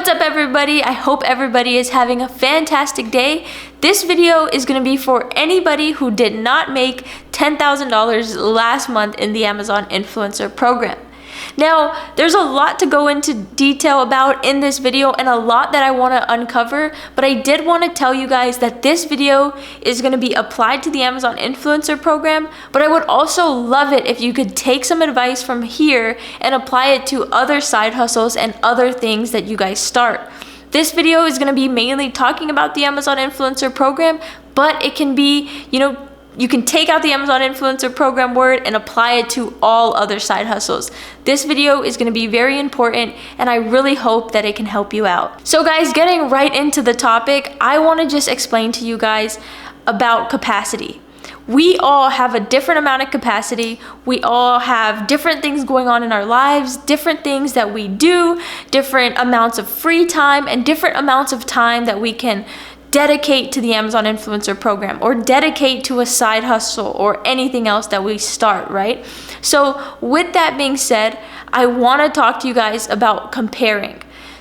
What's up everybody? I hope everybody is having a fantastic day. This video is going to be for anybody who did not make $10,000 last month in the Amazon Influencer Program. Now, there's a lot to go into detail about in this video and a lot that I want to uncover, but I did want to tell you guys that this video is going to be applied to the Amazon Influencer Program, but I would also love it if you could take some advice from here and apply it to other side hustles and other things that you guys start. This video is going to be mainly talking about the Amazon Influencer Program, but it can be, you can take out the Amazon Influencer Program word and apply it to all other side hustles. This video is going to be very important and I really hope that it can help you out. So guys, getting right into the topic, I want to just explain to you guys about capacity. We all have a different amount of capacity. We all have different things going on in our lives, different things that we do, different amounts of free time, and different amounts of time that we can dedicate to the Amazon Influencer Program or dedicate to a side hustle or anything else that we start, right? So with that being said, I want to talk to you guys about comparing.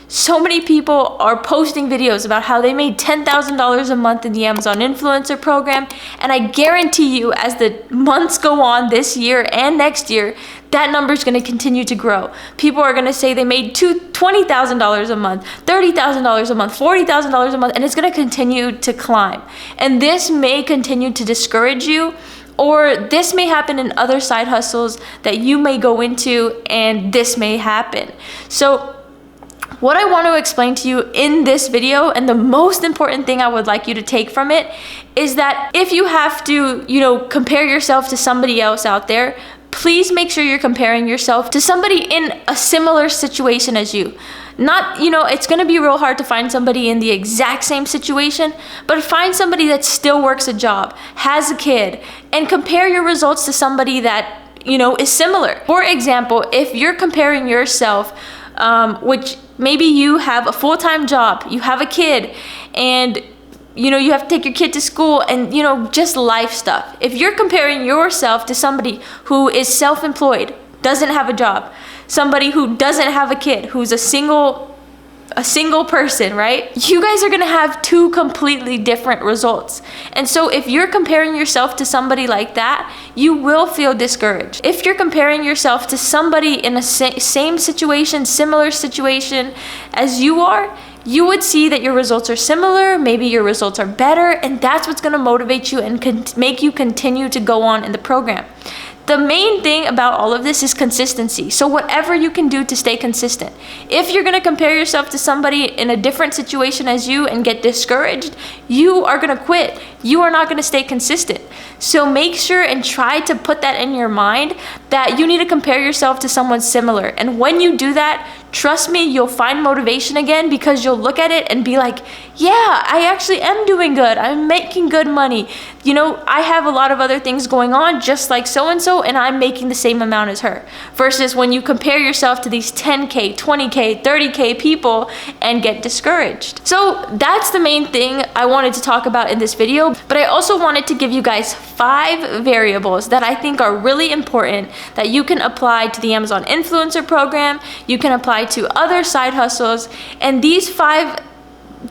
So many people are posting videos about how they made $10,000 a month in the Amazon Influencer Program, and I guarantee you as the months go on this year and next year, that number is going to continue to grow. People are going to say they made $20,000 a month, $30,000 a month, $40,000 a month, and it's going to continue to climb. And this may continue to discourage you, or this may happen in other side hustles that you may go into, and this may happen. So what I want to explain to you in this video, and the most important thing I would like you to take from it, is that if you have to, compare yourself to somebody else out there, please make sure you're comparing yourself to somebody in a similar situation as you. Not, it's going to be real hard to find somebody in the exact same situation, but find somebody that still works a job, has a kid, and compare your results to somebody that, is similar. For example, if you're comparing yourself, which maybe you have a full-time job, you have a kid, and you have to take your kid to school and, just life stuff. If you're comparing yourself to somebody who is self-employed, doesn't have a job, somebody who doesn't have a kid, who's a single person, right? You guys are gonna have two completely different results. And so if you're comparing yourself to somebody like that, you will feel discouraged. If you're comparing yourself to somebody in a same situation, similar situation as you are, you would see that your results are similar, maybe your results are better, and that's what's gonna motivate you and make you continue to go on in the program. The main thing about all of this is consistency. So whatever you can do to stay consistent. If you're going to compare yourself to somebody in a different situation as you and get discouraged, you are going to quit. You are not going to stay consistent. So make sure and try to put that in your mind that you need to compare yourself to someone similar. And when you do that, trust me, you'll find motivation again because you'll look at it and be like, yeah, I actually am doing good. I'm making good money. I have a lot of other things going on just like so-and-so, and I'm making the same amount as her. Versus when you compare yourself to these 10K, 20K, 30K people and get discouraged. So that's the main thing I wanted to talk about in this video, but I also wanted to give you guys 5 variables that I think are really important that you can apply to the Amazon Influencer Program, you can apply to other side hustles, and these five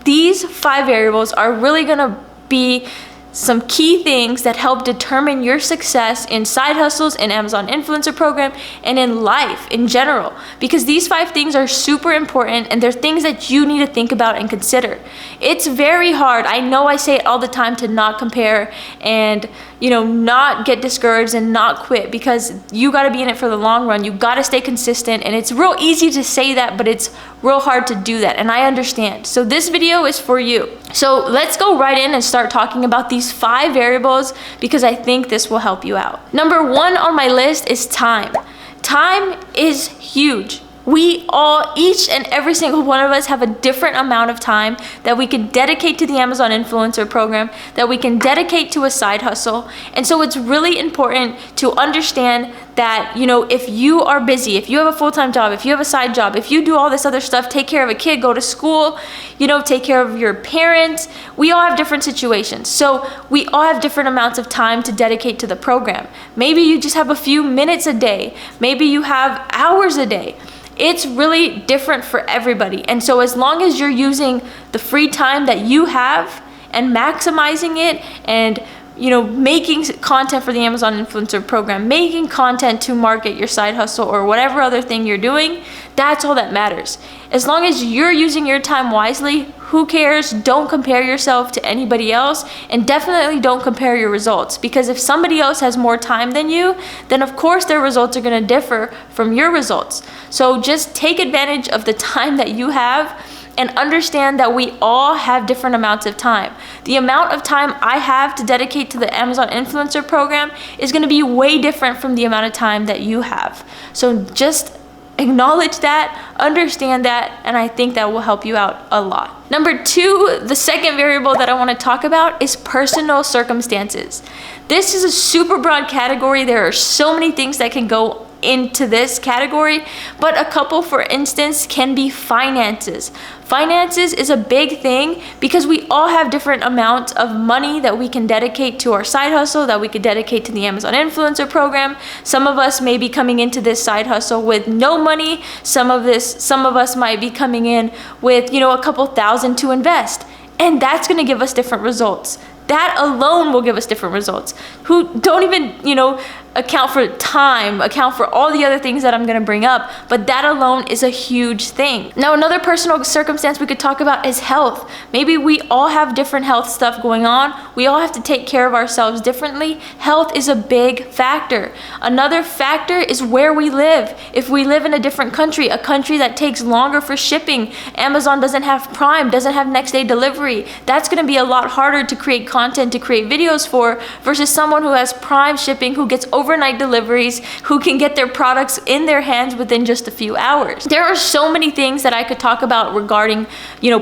variables are really gonna be some key things that help determine your success in side hustles, in Amazon Influencer Program, and in life in general. Because these 5 things are super important and they're things that you need to think about and consider. It's very hard. I know I say it all the time to not compare and, not get discouraged and not quit, because you got to be in it for the long run. You got to stay consistent, and it's real easy to say that, but it's real hard to do that, and I understand. So this video is for you. So let's go right in and start talking about these 5 variables because I think this will help you out. Number 1 on my list is time. Time is huge. We all, each and every single one of us, have a different amount of time that we can dedicate to the Amazon Influencer Program, that we can dedicate to a side hustle. And so it's really important to understand that, if you are busy, if you have a full-time job, if you have a side job, if you do all this other stuff, take care of a kid, go to school, take care of your parents, we all have different situations. So we all have different amounts of time to dedicate to the program. Maybe you just have a few minutes a day. Maybe you have hours a day. It's really different for everybody. And so as long as you're using the free time that you have and maximizing it, and making content for the Amazon Influencer Program, making content to market your side hustle or whatever other thing you're doing, that's all that matters. As long as you're using your time wisely, who cares? Don't compare yourself to anybody else, and definitely don't compare your results, because if somebody else has more time than you, then of course their results are going to differ from your results. So just take advantage of the time that you have, and understand that we all have different amounts of time. The amount of time I have to dedicate to the Amazon Influencer Program is going to be way different from the amount of time that you have. So just acknowledge that, understand that, and I think that will help you out a lot. Number 2, the second variable that I want to talk about is personal circumstances. This is a super broad category. There are so many things that can go into this category, but a couple, for instance, can be finances. Finances is a big thing because we all have different amounts of money that we can dedicate to our side hustle, that we could dedicate to the Amazon Influencer Program. Some of us may be coming into this side hustle with no money. Some of us might be coming in with, a couple thousand to invest. And that's going to give us different results. That alone will give us different results. Who don't even, account for time, account for all the other things that I'm going to bring up, but that alone is a huge thing. Now, another personal circumstance we could talk about is health. Maybe we all have different health stuff going on. We all have to take care of ourselves differently. Health is a big factor. Another factor is where we live. If we live in a different country, a country that takes longer for shipping, Amazon doesn't have Prime, doesn't have next day delivery, that's going to be a lot harder to create content, to create videos for, versus someone who has Prime shipping, who gets overnight deliveries, who can get their products in their hands within just a few hours. There are so many things that I could talk about regarding,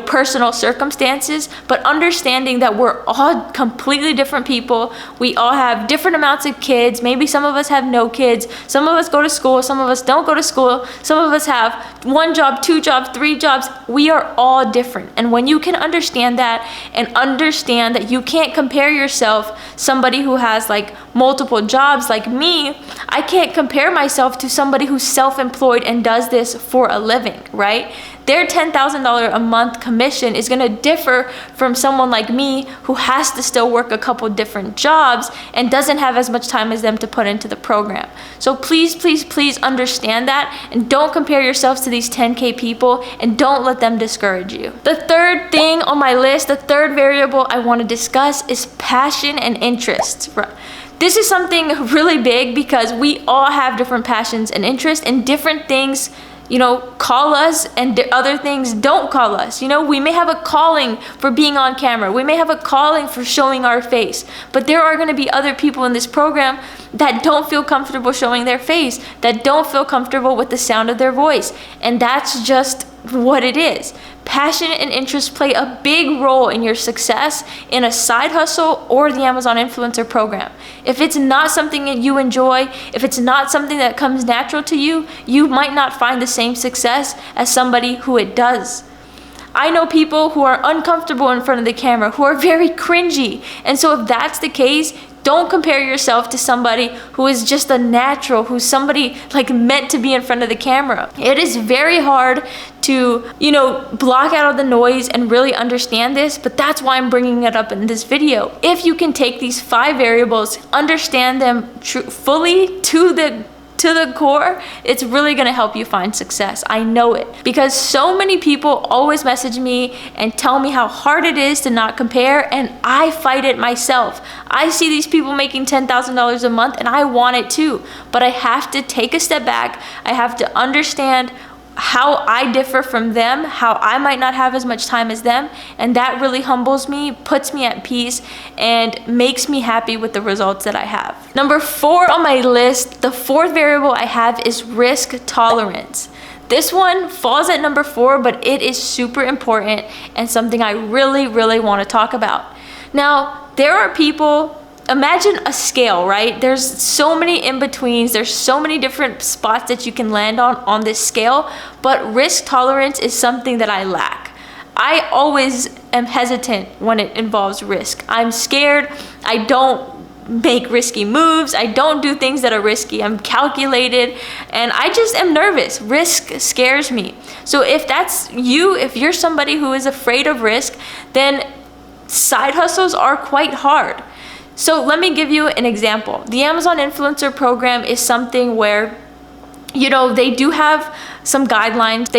personal circumstances, but understanding that we're all completely different people. We all have different amounts of kids. Maybe some of us have no kids. Some of us go to school. Some of us don't go to school. Some of us have 1 job, 2 jobs, 3 jobs. We are all different. And when you can understand that, and understand that you can't compare yourself, somebody who has like multiple jobs like me, I can't compare myself to somebody who's self-employed and does this for a living, right? Their $10,000 a month commission is going to differ from someone like me who has to still work a couple different jobs and doesn't have as much time as them to put into the program. So please, please, please understand that, and don't compare yourselves to these 10K people, and don't let them discourage you. The third thing on my list, the third variable I want to discuss, is passion and interests. This is something really big because we all have different passions and interests, and different things call us, and other things don't call us. We may have a calling for being on camera. We may have a calling for showing our face, but there are going to be other people in this program that don't feel comfortable showing their face, that don't feel comfortable with the sound of their voice. And that's just what it is. Passion and interest play a big role in your success in a side hustle or the Amazon Influencer Program. If it's not something that you enjoy, if it's not something that comes natural to you, you might not find the same success as somebody who it does. I know people who are uncomfortable in front of the camera, who are very cringy. And so if that's the case, don't compare yourself to somebody who is just a natural, who's somebody like meant to be in front of the camera. It is very hard to, block out all the noise and really understand this, but that's why I'm bringing it up in this video. If you can take these 5 variables, understand them fully to the core, it's really going to help you find success. I know it, because so many people always message me and tell me how hard it is to not compare, and I fight it myself. I see these people making $10,000 a month and I want it too, but I have to take a step back. I have to understand how I differ from them, how I might not have as much time as them, and that really humbles me, puts me at peace, and makes me happy with the results that I have. Number 4 on my list, the 4th variable I have, is risk tolerance. This one falls at number 4, but it is super important and something I really, really want to talk about. Now, there are people, imagine a scale, right? There's so many in-betweens, there's so many different spots that you can land on this scale, but risk tolerance is something that I lack. I always am hesitant when it involves risk. I'm scared. I don't make risky moves. I don't do things that are risky. I'm calculated, and I just am nervous. Risk scares me. So if that's you, if you're somebody who is afraid of risk, then side hustles are quite hard. So let me give you an example. The Amazon Influencer Program is something where, you know, they do have some guidelines.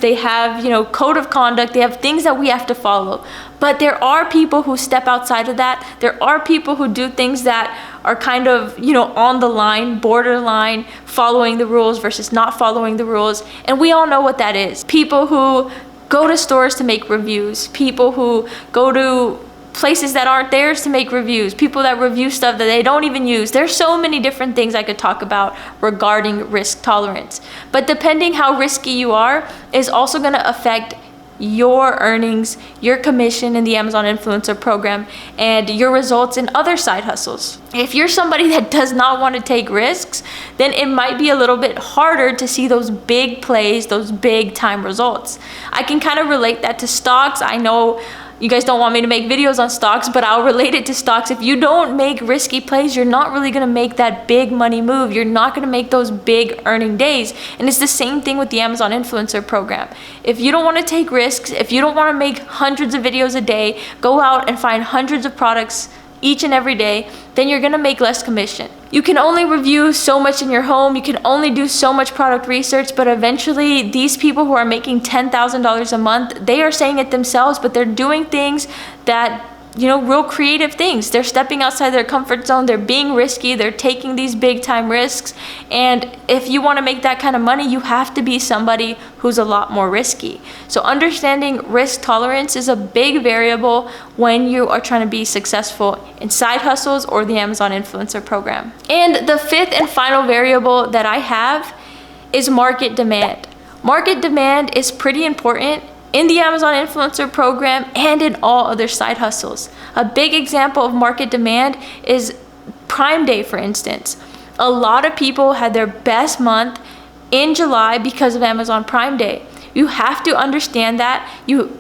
They have, you know, code of conduct. They have things that we have to follow. But there are people who step outside of that. There are people who do things that are kind of, you know, on the line, borderline, following the rules versus not following the rules. And we all know what that is. People who go to stores to make reviews. People who go to places that aren't theirs to make reviews, people that review stuff that they don't even use. There's so many different things I could talk about regarding risk tolerance. But depending how risky you are is also going to affect your earnings, your commission in the Amazon Influencer Program, and your results in other side hustles. If you're somebody that does not want to take risks, then it might be a little bit harder to see those big plays, those big time results. I can kind of relate that to stocks. I know you guys don't want me to make videos on stocks, but I'll relate it to stocks. If you don't make risky plays, you're not really gonna make that big money move. You're not gonna make those big earning days. And it's the same thing with the Amazon Influencer Program. If you don't wanna take risks, if you don't wanna make hundreds of videos a day, go out and find hundreds of products each and every day, then you're gonna make less commission. You can only review so much in your home, you can only do so much product research, but eventually these people who are making $10,000 a month, they are saying it themselves, but they're doing things that, you know, real creative things. They're stepping outside their comfort zone, they're being risky, they're taking these big time risks. And if you want to make that kind of money, you have to be somebody who's a lot more risky. So understanding risk tolerance is a big variable when you are trying to be successful in side hustles or the Amazon Influencer Program. And the fifth and final variable that I have is market demand. Market demand is pretty important in the Amazon Influencer Program and in all other side hustles. A big example of market demand is Prime Day, for instance. A lot of people had their best month in July because of Amazon Prime Day. You have to understand that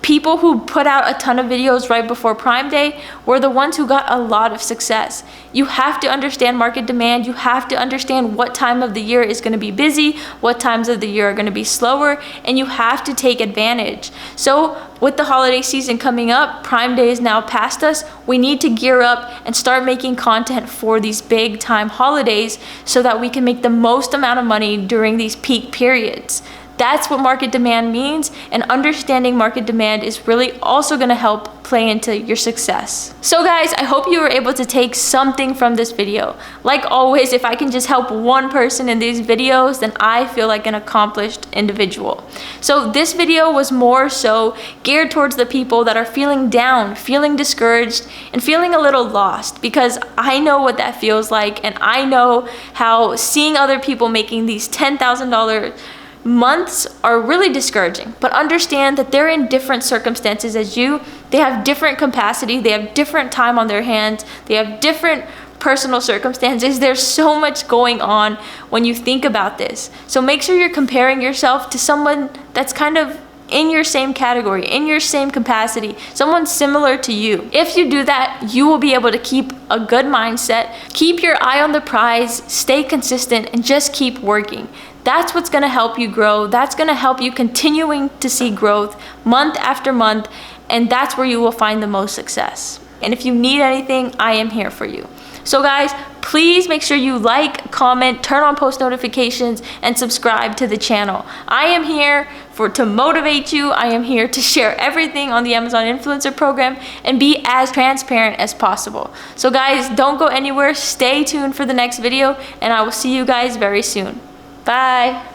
people who put out a ton of videos right before Prime Day were the ones who got a lot of success. You have to understand market demand. You have to understand what time of the year is going to be busy, what times of the year are going to be slower, and you have to take advantage. So with the holiday season coming up, Prime Day is now past us. We need to gear up and start making content for these big time holidays so that we can make the most amount of money during these peak periods. That's what market demand means, and understanding market demand is really also going to help play into your success. So guys, I hope you were able to take something from this video. Like always, if I can just help one person in these videos, then I feel like an accomplished individual. So this video was more so geared towards the people that are feeling down, feeling discouraged, and feeling a little lost, because I know what that feels like, and I know how seeing other people making these $10,000 months are really discouraging. But understand that they're in different circumstances as you. They have different capacity, they have different time on their hands, they have different personal circumstances. There's so much going on when you think about this. So make sure you're comparing yourself to someone that's kind of in your same category, in your same capacity, someone similar to you. If you do that, you will be able to keep a good mindset, keep your eye on the prize, stay consistent, and just keep working. That's what's gonna help you grow. That's gonna help you continuing to see growth month after month, and that's where you will find the most success. And if you need anything, I am here for you. So guys, please make sure you like, comment, turn on post notifications, and subscribe to the channel. I am here to motivate you. I am here to share everything on the Amazon Influencer Program and be as transparent as possible. So guys, don't go anywhere. Stay tuned for the next video, and I will see you guys very soon. Bye.